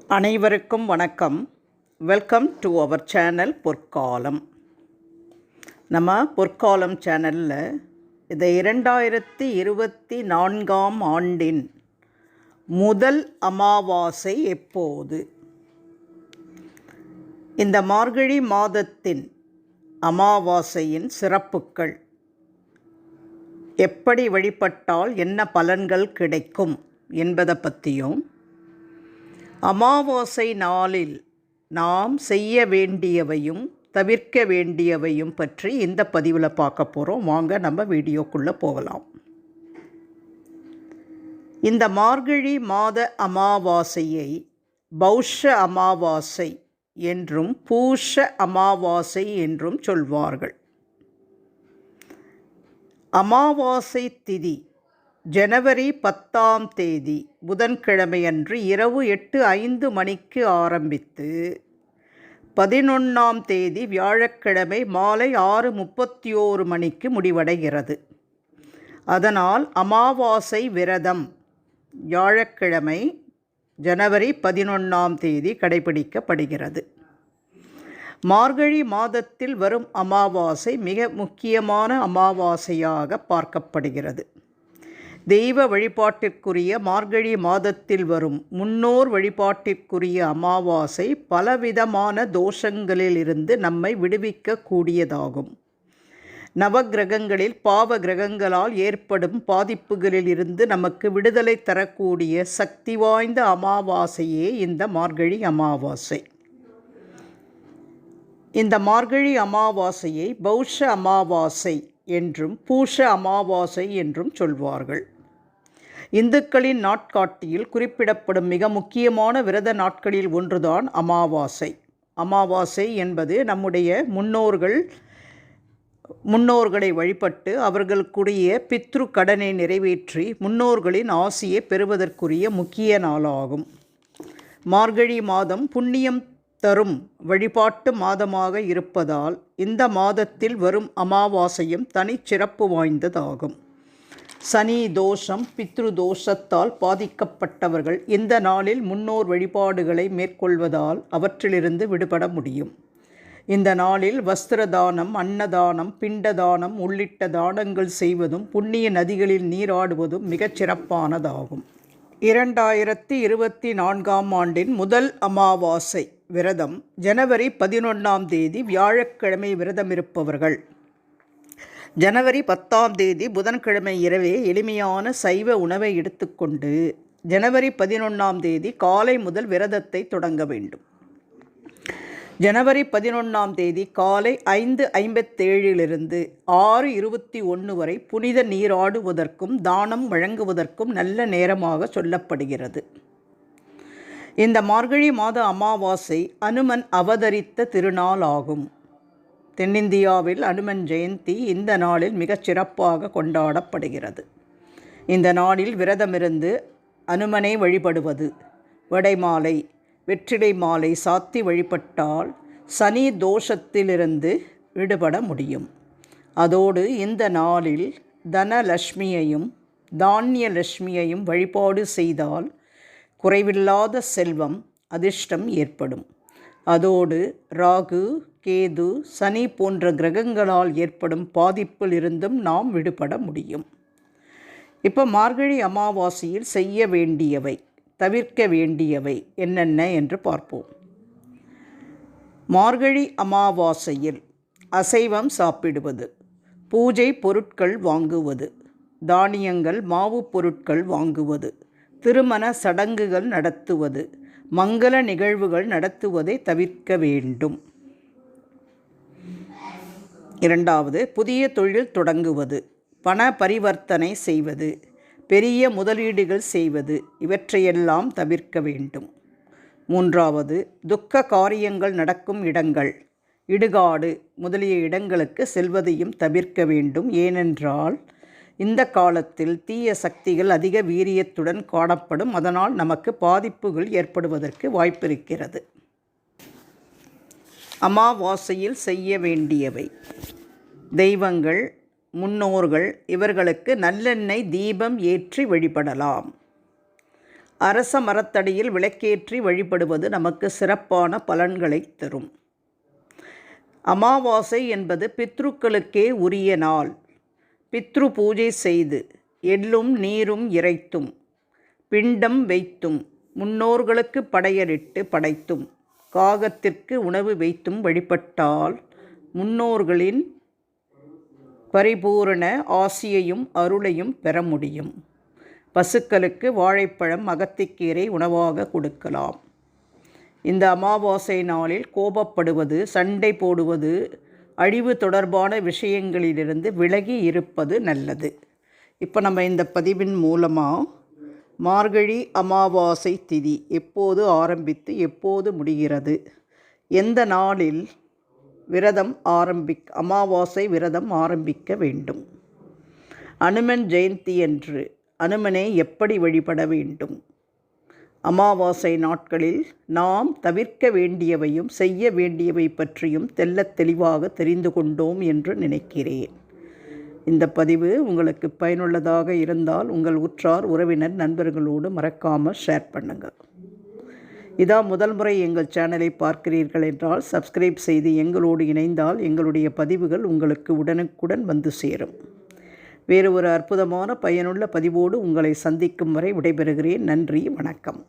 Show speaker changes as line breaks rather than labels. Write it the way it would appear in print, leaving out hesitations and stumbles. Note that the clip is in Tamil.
அனைவருக்கும் வணக்கம். வெல்கம் டு அவர் சேனல் பொற்காலம். நம்ம பொற்காலம் சேனலில் இதை 2024ஆம் ஆண்டின் முதல் அமாவாசை எப்போது, இந்த மார்கழி மாதத்தின் அமாவாசையின் சிறப்புகள், எப்படி வழிபட்டால் என்ன பலன்கள் கிடைக்கும் என்பதை பற்றியும், அமாவாசை நாளில் நாம் செய்ய வேண்டியவையும் தவிர்க்க வேண்டியவையும் பற்றி இந்த பதிவில் பார்க்க போகிறோம். வாங்க நம்ம வீடியோக்குள்ளே போகலாம். இந்த மார்கழி மாத அமாவாசையை பௌஷ அமாவாசை என்றும் பூஷ அமாவாசை என்றும் சொல்வார்கள். அமாவாசை திதி ஜனவரி 10ஆம் தேதி புதன்கிழமையன்று இரவு 8:05 மணிக்கு ஆரம்பித்து 11ஆம் தேதி வியாழக்கிழமை மாலை 6:31 மணிக்கு முடிவடைகிறது. அதனால் அமாவாசை விரதம் வியாழக்கிழமை ஜனவரி 11ஆம் தேதி கடைபிடிக்கப்படுகிறது. மார்கழி மாதத்தில் வரும் அமாவாசை மிக முக்கியமான அமாவாசையாக பார்க்கப்படுகிறது. தெய்வ வழிபாட்டிற்குரிய மார்கழி மாதத்தில் வரும் முன்னோர் வழிபாட்டிற்குரிய அமாவாசை பலவிதமான தோஷங்களிலிருந்து நம்மை விடுவிக்க கூடியதாகும். நவகிரகங்களில் பாவ கிரகங்களால் ஏற்படும் பாதிப்புகளில் இருந்து நமக்கு விடுதலை தரக்கூடிய சக்தி வாய்ந்த அமாவாசையே இந்த மார்கழி அமாவாசை. இந்த மார்கழி அமாவாசையை பௌஷ அமாவாசை என்றும் பூஷ அமாவாசை என்றும் சொல்வார்கள். இந்துக்களின் நாட்காட்டியில் குறிப்பிடப்படும் மிக முக்கியமான விரத நாட்களில் ஒன்றுதான் அமாவாசை. அமாவாசை என்பது நம்முடைய முன்னோர்களை வழிபட்டு அவர்களுக்குரிய பித்ரு கடனை நிறைவேற்றி முன்னோர்களின் ஆசியை பெறுவதற்குரிய முக்கிய நாளாகும். மார்கழி மாதம் புண்ணியம் தரும் வழிபாட்டு மாதமாக இருப்பதால் இந்த மாதத்தில் வரும் அமாவாசையும் தனிச்சிறப்பு வாய்ந்ததாகும். சனி தோஷம், பித்ரு தோஷத்தால் பாதிக்கப்பட்டவர்கள் இந்த நாளில் முன்னோர் வழிபாடுகளை மேற்கொள்வதால் அவற்றிலிருந்து விடுபட முடியும். இந்த நாளில் வஸ்திர தானம், அன்னதானம், பிண்டதானம் உள்ளிட்ட தானங்கள் செய்வதும் புண்ணிய நதிகளில் நீராடுவதும் மிகச் சிறப்பானதாகும். 2024ஆம் ஆண்டின் முதல் அமாவாசை விரதம் ஜனவரி 11ஆம் தேதி வியாழக்கிழமை விரதமிருப்பவர்கள் ஜனவரி 10ஆம் தேதி புதன்கிழமை இரவே எளிமையான சைவ உணவை எடுத்துக்கொண்டு ஜனவரி 11ஆம் தேதி காலை முதல் விரதத்தை தொடங்க வேண்டும். ஜனவரி 11ஆம் தேதி காலை 5:57 6:21 வரை புனித நீராடுவதற்கும் தானம் வழங்குவதற்கும் நல்ல நேரமாக சொல்லப்படுகிறது. இந்த மார்கழி மாத அமாவாசை அனுமன் அவதரித்த திருநாள் ஆகும். தென்னிந்தியாவில் அனுமன் ஜெயந்தி இந்த நாளில் மிகச் சிறப்பாக கொண்டாடப்படுகிறது. இந்த நாளில் விரதமிருந்து அனுமனை வழிபடுவது, வடைமாலை, வெற்றிலை மாலை சாத்தி வழிபட்டால் சனி தோஷத்திலிருந்து விடுபட முடியும். அதோடு இந்த நாளில் தனலட்சுமியையும் தானியலட்சுமியையும் வழிபாடு செய்தால் குறைவில்லாத செல்வம், அதிர்ஷ்டம் ஏற்படும். அதோடு ராகு, கேது, சனி போன்ற கிரகங்களால் ஏற்படும் பாதிப்பில் இருந்தும் நாம் விடுபட முடியும். இப்போ மார்கழி அமாவாசையில் செய்ய வேண்டியவை, தவிர்க்க வேண்டியவை என்னென்ன என்று பார்ப்போம். மார்கழி அமாவாசையில் அசைவம் சாப்பிடுவது, பூஜை பொருட்கள் வாங்குவது, தானியங்கள், மாவு பொருட்கள் வாங்குவது, திருமண சடங்குகள் நடத்துவது, மங்கள நிகழ்வுகள் நடத்துவதை தவிர்க்க வேண்டும். 2வது, புதிய தொழில் தொடங்குவது, பண பரிவர்த்தனை செய்வது, பெரிய முதலீடுகள் செய்வது, இவற்றையெல்லாம் தவிர்க்க வேண்டும். 3வது, துக்க காரியங்கள் நடக்கும் இடங்கள், இடுகாடு முதலிய இடங்களுக்கு செல்வதையும் தவிர்க்க வேண்டும். ஏனென்றால் இந்த காலத்தில் தீய சக்திகள் அதிக வீரியத்துடன் காணப்படும். அதனால் நமக்கு பாதிப்புகள் ஏற்படுவதற்கு வாய்ப்பிருக்கிறது. அமாவாசையில் செய்ய வேண்டியவை: தெய்வங்கள், முன்னோர்கள் இவர்களுக்கு நல்லெண்ணெய் தீபம் ஏற்றி வழிபடலாம். அரச மரத்தடியில் விளக்கேற்றி வழிபடுவது நமக்கு சிறப்பான பலன்களை தரும். அமாவாசை என்பது பித்ருக்களுக்கே உரிய நாள். பித்ரு பூஜை செய்து எள்ளும் நீரும் இறைத்தும் பிண்டம் வைத்தும் முன்னோர்களுக்கு படையலிட்டு படைத்தும் காகத்திற்கு உணவு வைத்தும் வழிபட்டால் முன்னோர்களின் பரிபூரண ஆசியையும் அருளையும் பெற முடியும். பசுக்களுக்கு வாழைப்பழம் அகத்திக்கீரை உணவாக கொடுக்கலாம். இந்த அமாவாசை நாளில் கோபப்படுவது, சண்டை போடுவது, அழிவு தொடர்பான விஷயங்களிலிருந்து விலகி இருப்பது நல்லது. இப்போ நம்ம இந்த பதிவின் மூலமாக மார்கழி அமாவாசை திதி எப்போது ஆரம்பித்து எப்போது முடிகிறது, எந்த நாளில் அமாவாசை விரதம் ஆரம்பிக்க வேண்டும், அனுமன் ஜெயந்தி அன்று அனுமனை எப்படி வழிபட வேண்டும், அமாவாசை நாட்களில் நாம் தவிர்க்க வேண்டியவையும் செய்ய வேண்டியவை பற்றியும் தெள்ளத் தெளிவாக தெரிந்து கொண்டோம் என்று நினைக்கிறேன். இந்த பதிவு உங்களுக்கு பயனுள்ளதாக இருந்தால் உங்கள் உற்றார் உறவினர் நண்பர்களோடு மறக்காமல் ஷேர் பண்ணுங்கள். இதான் முதல் முறை எங்கள் சேனலை பார்க்கிறீர்கள் என்றால் சப்ஸ்கிரைப் செய்து எங்களோடு இணைந்தால் எங்களுடைய பதிவுகள் உங்களுக்கு உடனுக்குடன் வந்து சேரும். வேறு ஒரு அற்புதமான பயனுள்ள பதிவோடு உங்களை சந்திக்கும் வரை விடைபெறுகிறேன். நன்றி, வணக்கம்.